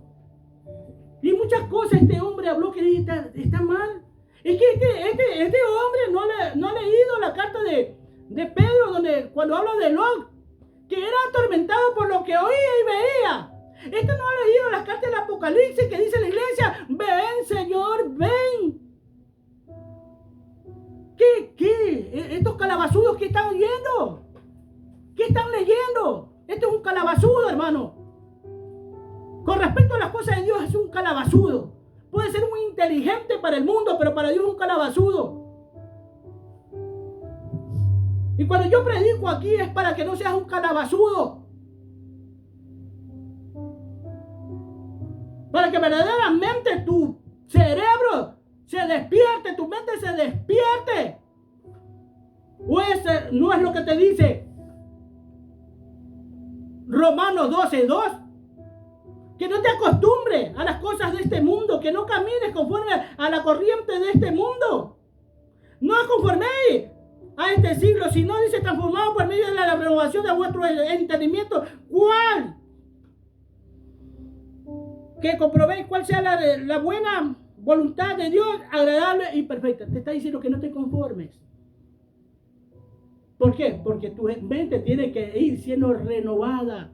[SPEAKER 1] Y muchas cosas este hombre habló que está mal. Es que este hombre no ha leído la carta de Pedro, donde cuando habla de Lot, que era atormentado por lo que oía y veía. Este no ha leído las cartas del Apocalipsis que dice la iglesia: ven, Señor, ven. ¿Qué? Estos calabazudos que están oyendo, ¿qué están leyendo? Esto es un calabazudo, hermano. Con respecto a las cosas de Dios, es un calabazudo. Puede ser muy inteligente para el mundo, pero para Dios es un calabazudo. Y cuando yo predico aquí es para que no seas un calabazudo. Para que verdaderamente tu cerebro se despierte, tu mente se despierte. O ese no es lo que te dice Romanos 12:2. Que no te acostumbres a las cosas de este mundo, que no camines conforme a la corriente de este mundo. No conforméis a este siglo, sino dice transformado por medio de la renovación de vuestro entendimiento. ¿Cuál? Que comprobéis cuál sea la buena voluntad de Dios, agradable y perfecta. Te está diciendo que no te conformes. ¿Por qué? Porque tu mente tiene que ir siendo renovada.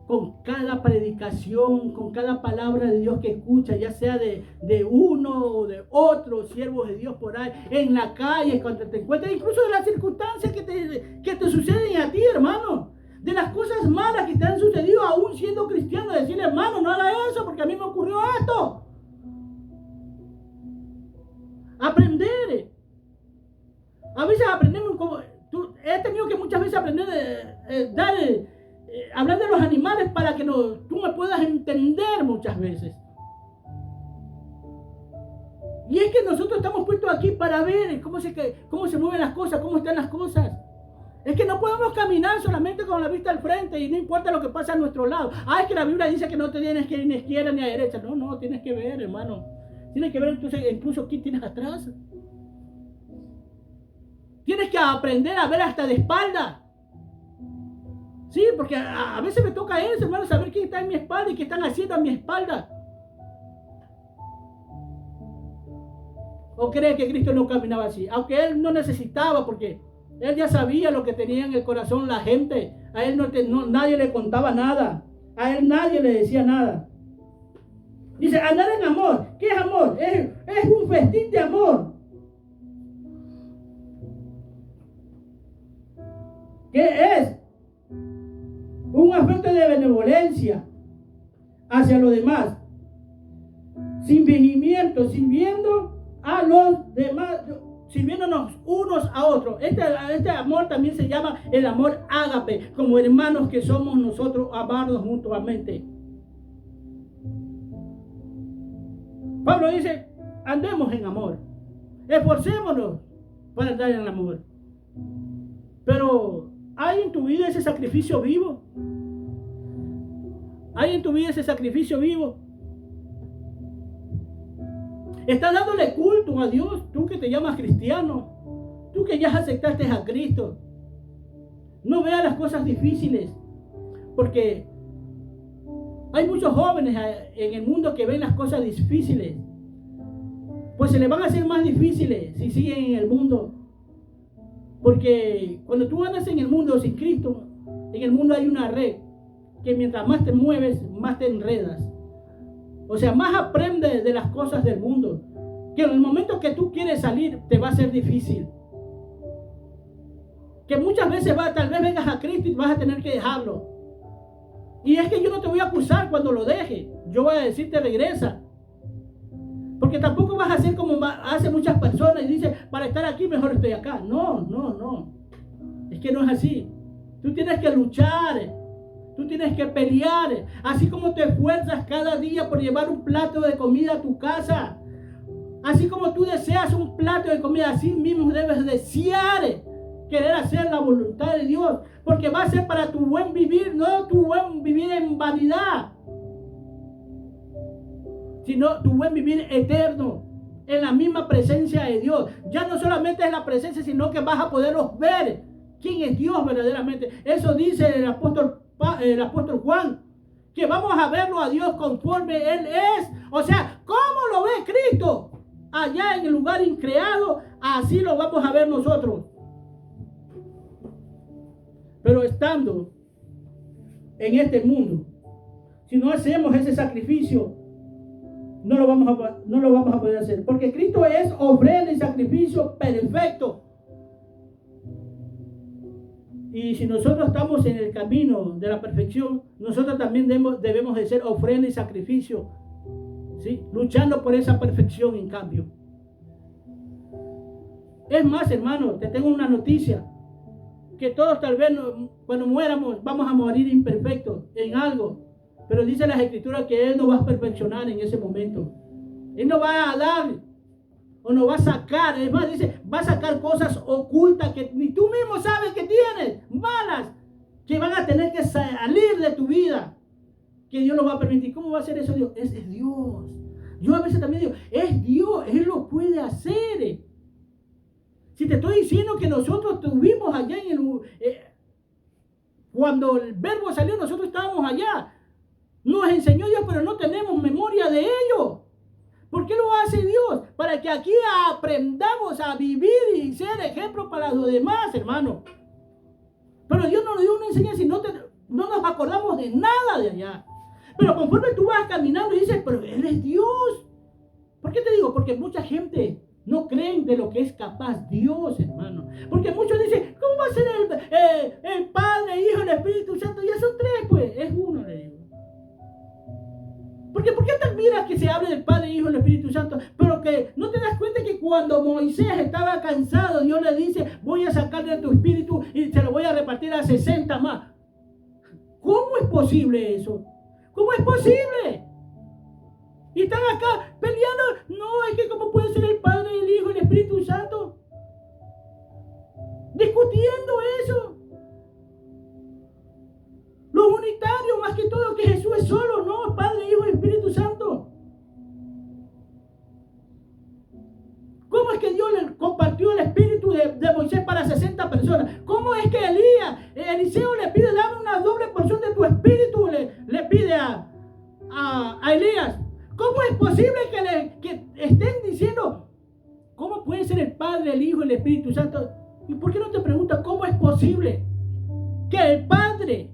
[SPEAKER 1] Con cada predicación, con cada palabra de Dios que escucha, ya sea de uno o de otro siervos de Dios por ahí, en la calle, cuando te encuentras, incluso de las circunstancias que te suceden a ti, hermano, de las cosas malas que te han sucedido aún siendo cristiano, decirle: hermano, no haga eso porque a mí me ocurrió esto. Aprender. A veces aprendemos como... He tenido que muchas veces aprender hablar de los animales para que tú me puedas entender muchas veces. Y es que nosotros estamos puestos aquí para ver cómo se mueven las cosas, cómo están las cosas. Es que no podemos caminar solamente con la vista al frente y no importa lo que pasa a nuestro lado. Es que la Biblia dice que no te tienes que ir ni a izquierda ni a derecha. No, tienes que ver, hermano. Tienes que ver entonces incluso quién tienes atrás. Tienes que aprender a ver hasta de espalda. Sí, porque a veces me toca eso, hermano, saber quién está en mi espalda y qué están haciendo a mi espalda. ¿O cree que Cristo no caminaba así? Aunque Él no necesitaba, porque Él ya sabía lo que tenía en el corazón la gente. A Él nadie le contaba nada. A Él nadie le decía nada. Dice, andar en amor. ¿Qué es amor? Es un festín de amor. ¿Qué es? Un afecto de benevolencia hacia los demás, sin fingimiento, sirviendo a los demás, sirviéndonos unos a otros. Este amor también se llama el amor ágape, como hermanos que somos nosotros, amarnos mutuamente. Pablo dice: andemos en amor, esforcémonos para andar en amor. Pero ¿hay en tu vida ese sacrificio vivo? ¿Hay en tu vida ese sacrificio vivo? ¿Estás dándole culto a Dios? Tú que te llamas cristiano, tú que ya aceptaste a Cristo. No veas las cosas difíciles, porque hay muchos jóvenes en el mundo que ven las cosas difíciles, pues se les van a hacer más difíciles si siguen en el mundo. Porque cuando tú andas en el mundo sin Cristo, en el mundo hay una red que mientras más te mueves, más te enredas. O sea, más aprendes de las cosas del mundo, que en el momento que tú quieres salir te va a ser difícil. Que muchas veces tal vez vengas a Cristo y vas a tener que dejarlo. Y es que yo no te voy a acusar cuando lo dejes. Yo voy a decirte: regresa. Porque tampoco vas a hacer como hacen muchas personas y dicen, para estar aquí mejor estoy acá. No. Es que no es así. Tú tienes que luchar. Tú tienes que pelear. Así como te esfuerzas cada día por llevar un plato de comida a tu casa. Así como tú deseas un plato de comida, así mismo debes desear querer hacer la voluntad de Dios. Porque va a ser para tu buen vivir, no tu buen vivir en vanidad, sino tu buen vivir eterno, en la misma presencia de Dios. Ya no solamente es la presencia, sino que vas a poderlos ver quién es Dios verdaderamente. Eso dice el apóstol Juan, que vamos a verlo a Dios conforme Él es. O sea, ¿cómo lo ve Cristo allá en el lugar increado? Así lo vamos a ver nosotros. Pero estando en este mundo, si no hacemos ese sacrificio, no lo vamos a poder hacer. Porque Cristo es ofrenda y sacrificio perfecto. Y si nosotros estamos en el camino de la perfección, nosotros también debemos de ser ofrenda y sacrificio, ¿sí? Luchando por esa perfección en cambio. Es más, hermano, te tengo una noticia. Que todos tal vez cuando muéramos vamos a morir imperfectos en algo. Pero dice las escrituras que Él nos va a perfeccionar en ese momento. Él nos va a dar o nos va a sacar. Es más, dice, va a sacar cosas ocultas que ni tú mismo sabes que tienes, malas, que van a tener que salir de tu vida. Que Dios nos va a permitir. ¿Cómo va a hacer eso Dios? Es Dios. Yo a veces también digo, es Dios, Él lo puede hacer. Si te estoy diciendo que nosotros estuvimos allá cuando el verbo salió, nosotros estábamos allá. Nos enseñó Dios, pero no tenemos memoria de ello. ¿Por qué lo hace Dios? Para que aquí aprendamos a vivir y ser ejemplo para los demás, hermano. Pero Dios nos dio una enseñanza y no nos acordamos de nada de allá. Pero conforme tú vas caminando y dices, pero Él es Dios. ¿Por qué te digo? Porque mucha gente no creen de lo que es capaz Dios, hermano. Porque muchos dicen, ¿cómo va a ser el Padre, Hijo, el Espíritu Santo? Ya son tres, pues. Es uno, le digo. Porque ¿por qué te admiras que se hable del Padre, Hijo y el Espíritu Santo? Pero que no te das cuenta que cuando Moisés estaba cansado, Dios le dice, voy a sacar de tu espíritu y se lo voy a repartir a 60 más. ¿Cómo es posible eso? ¿Cómo es posible? Y están acá peleando. No, es que ¿cómo puede ser el Padre, el Hijo y el Espíritu Santo? Discutiendo eso. Los unitarios, más que todo, que Jesús es solo, no, Padre, Hijo y Espíritu Santo. ¿Cómo es que Dios le compartió el espíritu de Moisés para 60 personas? ¿Cómo es que Eliseo le pide, dame una doble porción de tu espíritu? Le pide a Elías. ¿Cómo es posible que estén diciendo, cómo puede ser el Padre, el Hijo y el Espíritu Santo? ¿Y por qué no te preguntas cómo es posible que el Padre,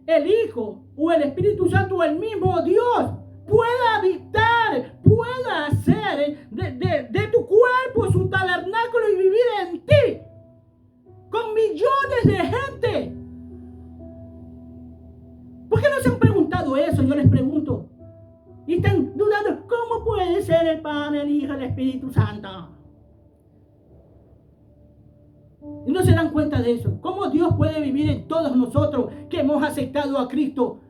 [SPEAKER 1] el Hijo o el Espíritu Santo o el mismo Dios pueda habitar, pueda hacer de tu cuerpo su tabernáculo y vivir en ti con millones de gente? ¿Por qué no se han preguntado eso? Yo les pregunto. Y están dudando, ¿cómo puede ser el Padre, el Hijo y el Espíritu Santo? Y no se dan cuenta de eso. ¿Cómo Dios puede vivir en todos nosotros que hemos aceptado a Cristo,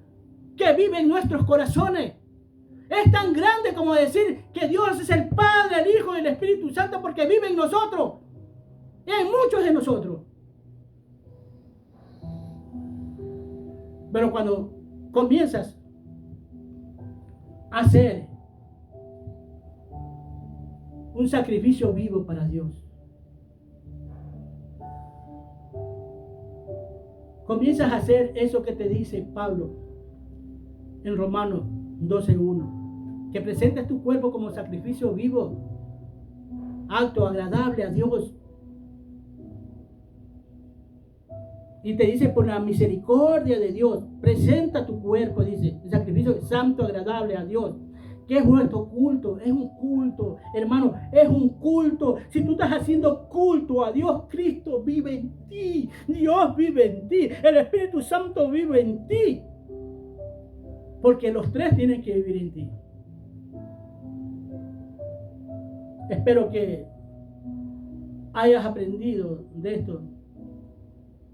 [SPEAKER 1] que vive en nuestros corazones? Es tan grande como decir que Dios es el Padre, el Hijo y el Espíritu Santo porque vive en nosotros, en muchos de nosotros. Pero cuando comienzas a hacer un sacrificio vivo para Dios, comienzas a hacer eso que te dice Pablo en Romanos 12:1, que presentes tu cuerpo como sacrificio vivo, alto, agradable a Dios. Y te dice, por la misericordia de Dios, presenta tu cuerpo, dice, el sacrificio santo, agradable a Dios. ¿Qué es nuestro culto? Es un culto, hermano, es un culto. Si tú estás haciendo culto a Dios, Cristo vive en ti, Dios vive en ti, el Espíritu Santo vive en ti. Porque los tres tienen que vivir en ti. Espero que hayas aprendido de esto.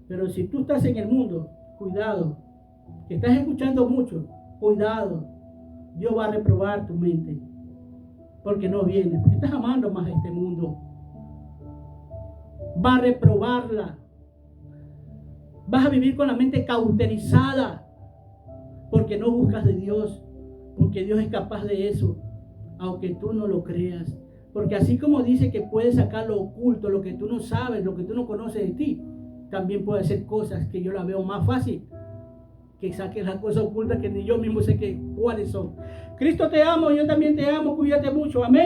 [SPEAKER 1] Pero si tú estás en el mundo, cuidado. Que estás escuchando mucho, cuidado. Dios va a reprobar tu mente. Porque no viene. Porque estás amando más a este mundo. Va a reprobarla. Vas a vivir con la mente cauterizada. Porque no buscas de Dios. Porque Dios es capaz de eso. Aunque tú no lo creas. Porque así como dice que puede sacar lo oculto, lo que tú no sabes, lo que tú no conoces de ti, también puede hacer cosas que yo la veo más fácil. Que saques las cosas ocultas que ni yo mismo sé cuáles son. Cristo te amo, yo también te amo, cuídate mucho, amén.